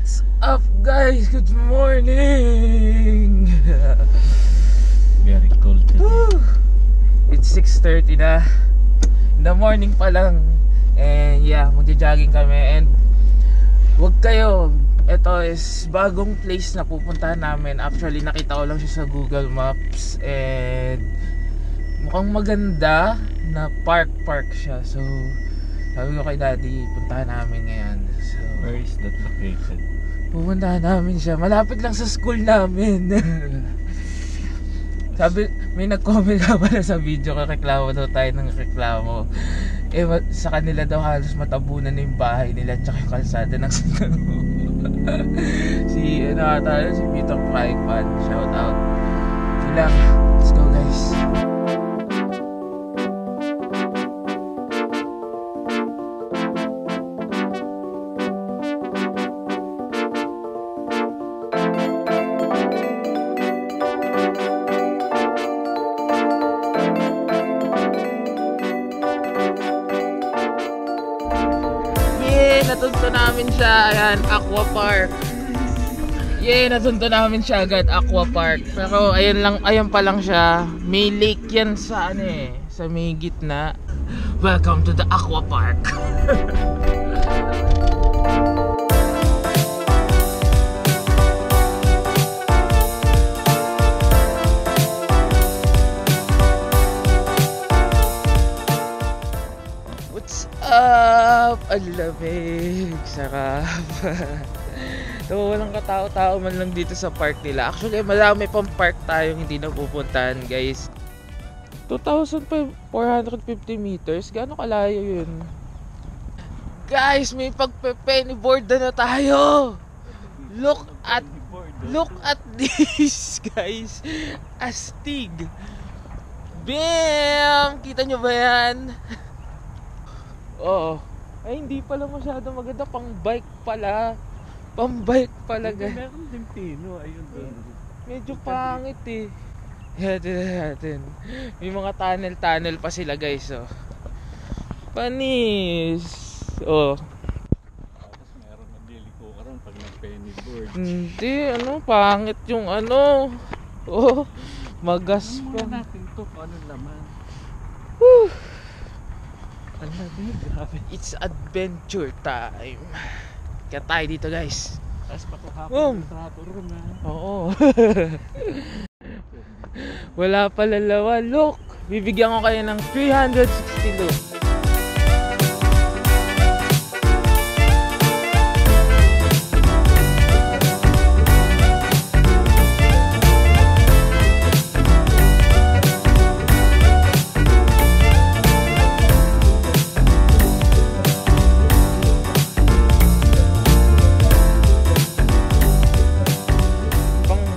What's up guys? Good morning! Very cold today. It's 6:30 na. In the morning pa lang. And yeah, magja-jogging kami. And wag kayo, ito is bagong place na pupuntahan namin. Actually nakita ko lang siya sa Google Maps. And mukhang maganda na park siya. So sabi ko kay daddy, puntahan namin ngayon. So, Where is that located? pupuntahan namin siya. Malapit lang sa school namin. Sabi, may nag-comment ka pala sa video, reklamo daw tayo ng reklamo. Eh, sa kanila daw halos matabunan na yung bahay nila tsaka yung kalsada ng sino. Si Peter Praikpan. Shout out. Yun lang. Let's go guys. Natunto namin siya, ayan, Aqua Park. Natunto namin siya agad, Aqua Park. Pero ayan pa lang siya. May lake yan sa sa may gitna. Welcome to the Aqua Park. What's up? Ang lamig, sarap. So walang katao-tao man lang dito sa park nila. Actually marami pang park tayong hindi napupuntahan guys. 2,450 meters, gaano kalayo yun? Guys, may pagpe-pennyboard na tayo. Look at this guys. Astig. Bam! Kita nyo ba yan? Oo. Ay, hindi pala masyado maganda. Pang bike pala. Guys. Meron din pino. Ayun doon. Medyo pangit eh. Natin. May mga tunnel pa sila guys. Oh. Panis. Oh. Tapos meron na diliko ka ron pag nag-pennyboard. Hindi. Pangit yung Oh. Magas pa. Tingnan natin to kung ano laman. Whew. Grabe. It's adventure time. Kaya tayo dito guys. Tapos pakuhapon yung trato ron ha. Oo. Wala pala lawa. Look, bibigyan ko kayo ng 360 look.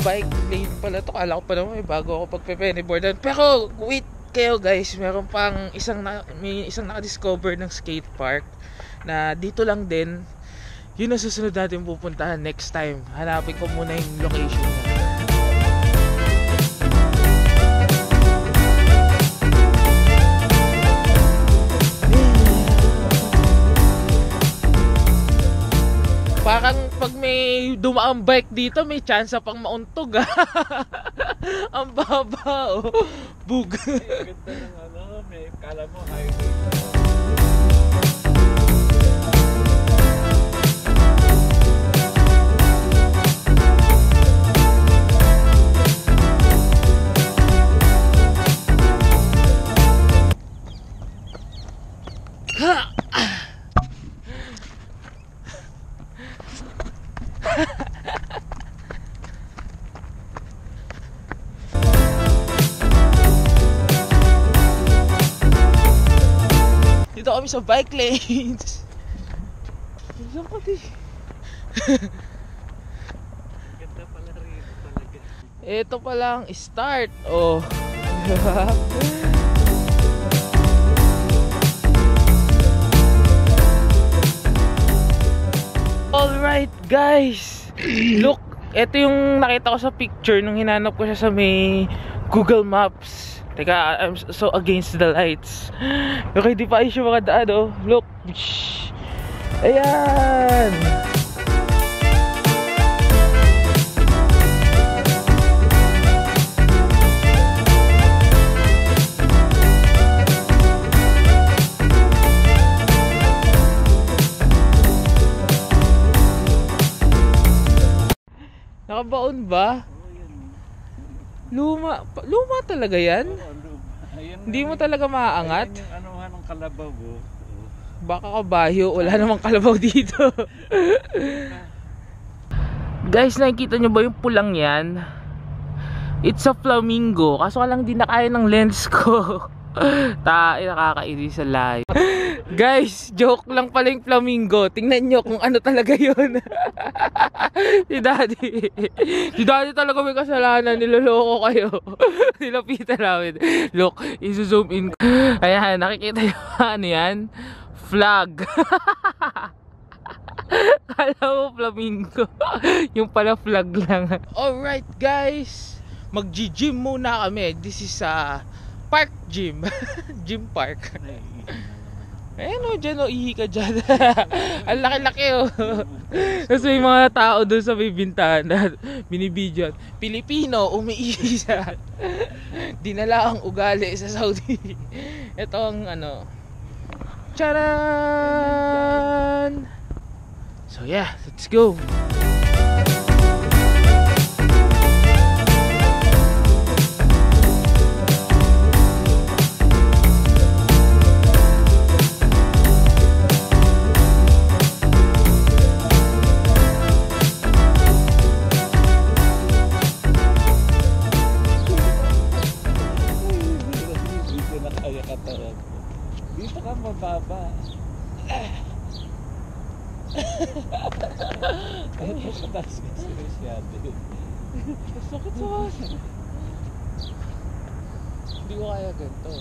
Bike lane pala to. Kala ko pa naman bago ako pagpe-pennyboardan. Pero wait kayo guys, meron pang may isang naka-discover ng skate park na dito lang din. Yun ang susunod natin pupuntahan next time. Hanapin ko muna yung location niya. Parang pag may dumaang bike dito, may chance pang mauntog. Ang baba, oh. Bug. Ganda ng may kala mo highway. Dito kami sa bike lanes. Saan pati? Ganda pala rito talaga. Ito pa lang start. Oh. Alright guys. Look, ito yung nakita ko sa picture nung hinanap ko siya sa may Google Maps. Teka, I'm so against the lights. Okay, di pa ayos yung mga daan, oh. Look. Ayan. Nakabaon ba? Oo, yan. Luma talaga yan? Oo, ayan, Hindi mo talaga maaangat? Ayan yung anuhan ng kalabaw. Oh. Baka kabayo, wala namang kalabaw dito. Guys, nakikita nyo ba yung pulang yan? It's a flamingo. Kaso lang di na kaya ng lens ko. Nakakainis sa layo. Guys, joke lang pala yung flamingo. Tingnan nyo kung ano talaga yun. Si Daddy talaga may kasalanan. Niloloko kayo. Nilapitan namin. Look, iso-zoom in. Ayan, nakikita nyo ano yan? Flag. Kala mo flamingo. Yung pala flag lang. Alright guys, mag-gym muna kami. This is park gym. Gym park. Ayan o, dyan o, ihi ka dyan. Ang laki-laki o. Tapos may mga tao doon sa may bintahan. Binibidyon. Pilipino, umiihi sa dinala ang ugali sa Saudi. Ito ang ano. Charan! So yeah, let's go. Dito ka mababa. Ito sa taas kasi masyado. Sakit sa kasi. Hindi ko kaya ganito.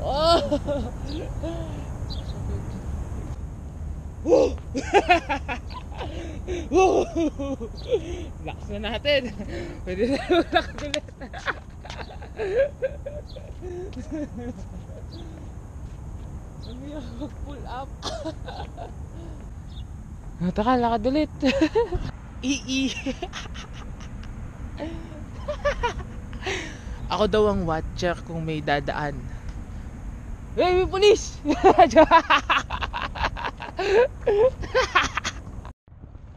Oh! Lakas na natin. Pwede na lakas ulit. Hindi ako mag-pull up. Taka, lakad ulit. Ako daw ang watcher kung may dadaan. Hey, may pulis!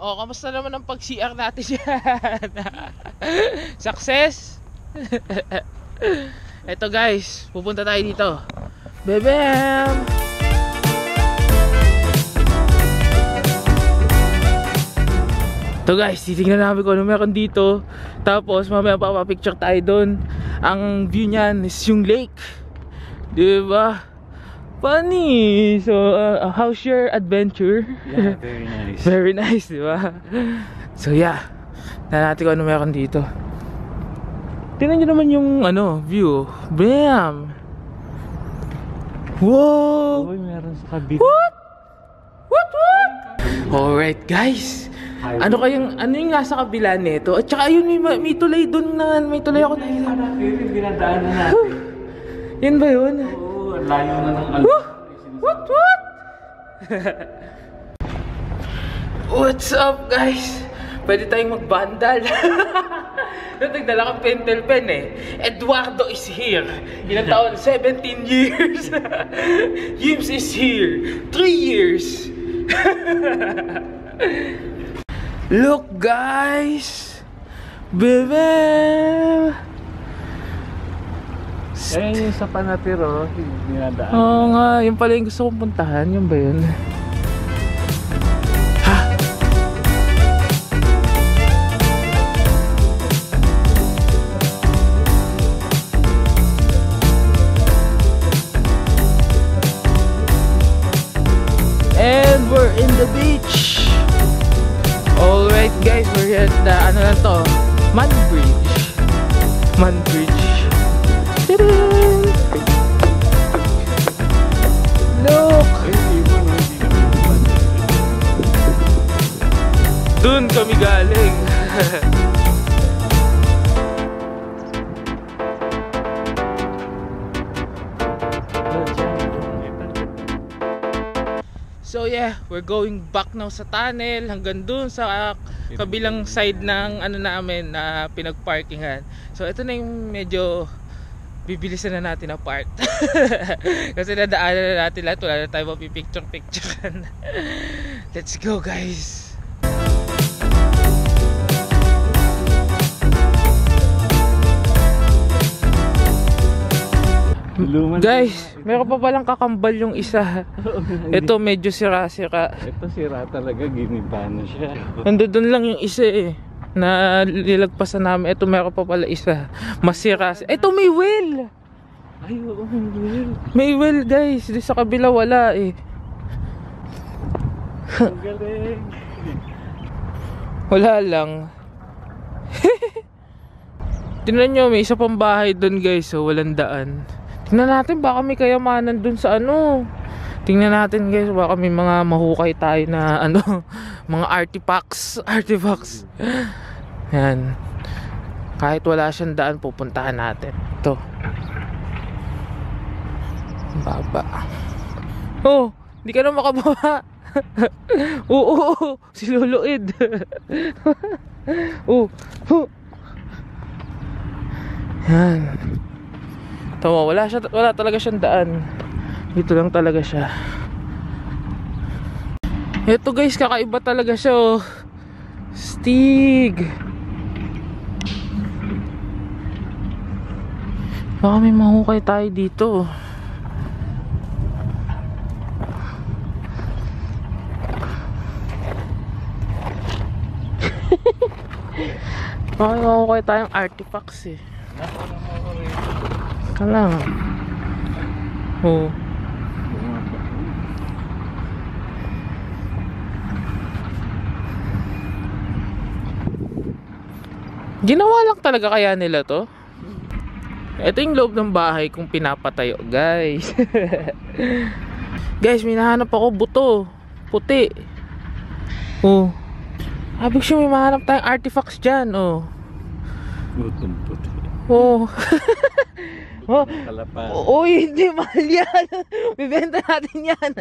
Oh, kamusta naman ang pag-CR natin yan? Success? Eto guys, pupunta tayo dito. Bebem! Ito guys, titignan namin kung ano meron dito. Tapos mamaya papapicture tayo doon. Ang view niyan is yung lake. Diba? Funny! So, how's your adventure? Yeah, very nice. Very nice, diba? So yeah, tignan natin kung ano meron dito. Tingnan nyo naman yung ano, view. Bam! Wow! Uy, meron sa kabila. What? What? Alright guys, ano yung nasa kabila nito? At saka yun, may tulay dun na, may tulay ako nakikita. Binadaanan natin. Yan ba yun? Oo, layo na ng What? What's up guys? Pwede tayong magbandal. Nagdala kang pentel pen eh. Eduardo is here. Ilang taon? 17 years. Yims is here. 3 years. Look guys. Bebe. Ayun yung sa Panatiro, dinadaan. Oo nga, yun pala yung gusto kong puntahan. Yun ba yun? And we're in the beach. Alright guys, we're at the, ano lang to? Man Bridge. Look! Dun kami galing. So yeah, we're going back now sa tunnel hanggang dun sa kabilang side ng ano namin na pinagparkingan. So ito na yung medyo bibilisan na natin na part. Kasi nadaanan na natin lahat, wala na tayo mapipicture-picturean. Let's go, guys. Guys, meron pa palang kakambal yung isa. Ito medyo sira-sira. Ito sira talaga, giniba na siya. Nandun lang yung isa eh, na nilagpasan namin. Ito meron pa pala isa, masira. Ito may wheel. Ay, oo, may wheel. May wheel, guys. Di sa kabila wala eh. Ang galing. Wala lang. Tingnan nyo, may isa pang bahay dun, guys. So walang daan. Tingnan natin, baka may kayamanan dun sa ano. Tingnan natin, guys, baka may mga mahukay tayo na ano, mga artifacts. Yan. Kahit wala siyang daan, pupuntahan natin. Ito. Baba. Oh, hindi ka na makababa. Oo, si Luluid. Oh. Yan. Tama, wala talaga siyang daan. Dito lang talaga siya. Ito, guys, kakaiba talaga siya, oh. Stig. Baka may mahukay tayo dito. Baka may mahukay tayong artifacts eh. Lang. Oh. Ginawa lang talaga kaya nila to? Ito yung loob ng bahay kung pinapatayo, guys. Guys, may nahanap ako buto. Puti. Oh. Habig siya may mahanap tayong artifacts dyan, oh. Butong puti. Oh. Oh. Kalapal. Uy, hindi, mahal yan. Bibenta natin yan.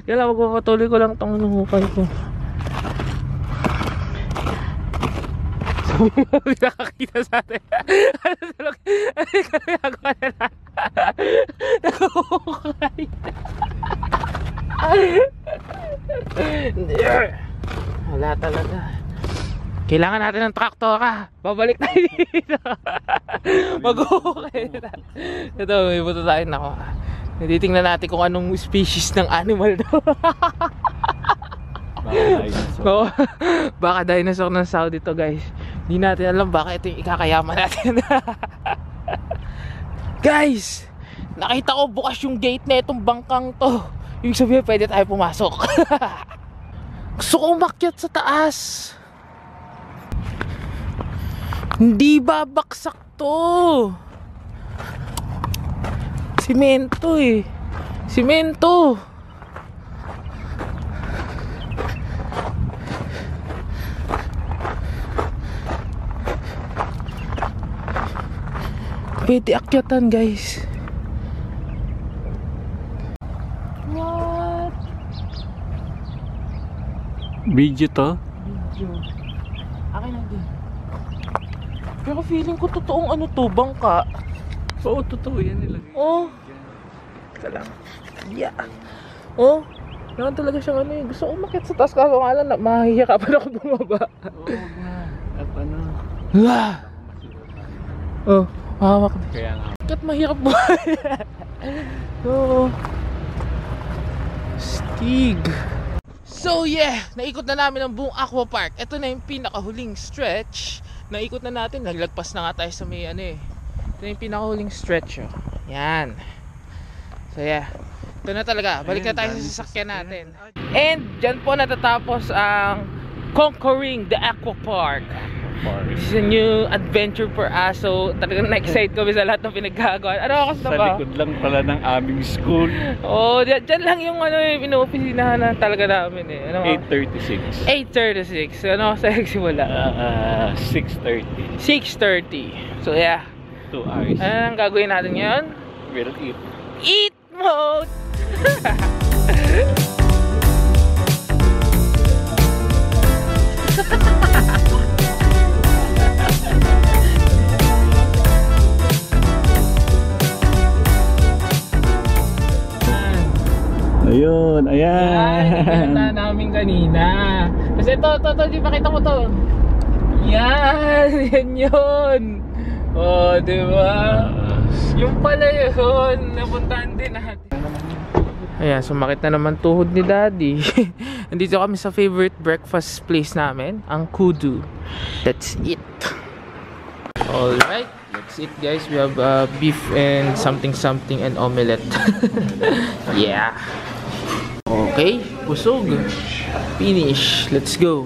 Kaya magpapatuloy ko lang itong hukay ko. Sabi nakakita sa atin. Ano talaga? Ano ginagawa nila? Nag-hukay. Wala talaga. Kailangan natin ng traktora. Babalik tayo dito. Mag-hukay na. Ito, may buto tayo na. Natitingnan natin kung anong species ng animal daw. Baka dinosaur. Baka dinosaur ng Saudi to, guys. Hindi natin alam baka ito yung ikakayaman natin. Guys, nakita ko bukas yung gate na itong bangkang to. Yung sabihin pwede tayo pumasok. Gusto ko umakyat sa taas. Hindi babaksak to. Simento eh. Simento. Pwede akyatan, guys. What? Video to? Video. Akin na din. Pero feeling ko totoong ano to, bangka. Oo, totoo yan nilagay. Oh. Ito lang. Yeah. Oh. Naman talaga siyang ano eh. Gusto ko umakyat sa taas kaso nga lang na mahihirapan ako bumaba. Oo nga. At ano? Oh. Hawak din. Kaya nga. Bakit mahirap buhay? Oo. Stig. So yeah, naikot na namin ang buong aqua park. Ito na yung pinakahuling stretch. Naikot na natin, naglagpas na nga tayo sa may ano eh. Ito na yung pinakahuling stretch, oh. Yan. So yeah, ito na talaga. Balik na tayo sa sasakyan natin. And dyan po natatapos ang conquering the aqua park. This is a new adventure for us. So talagang na-excite kami sa lahat ng pinagkagawa. Ano ako Sa likod lang pala ng aming school. Oh, dyan lang yung ano yung pinopisinahan na talaga namin eh. Ano, 8:36. 8:36. Ano sa nagsimula? 6:30. 6:30. So yeah. 2 hours. Ano ang gagawin natin ngayon? We'll eat. Eat mode! Ayun, Yan, ayan. pinunta namin kanina. Kasi to, di pakita mo to. Yan, yan yun. Oh, di ba? Yung pala yun, napuntahan din natin. Ayan, sumakit na naman tuhod ni Daddy. Nandito kami sa favorite breakfast place namin, ang Kudu. That's it. Alright, that's it guys. We have beef and something and omelette. Yeah. Okay, busog. Finish. Let's go.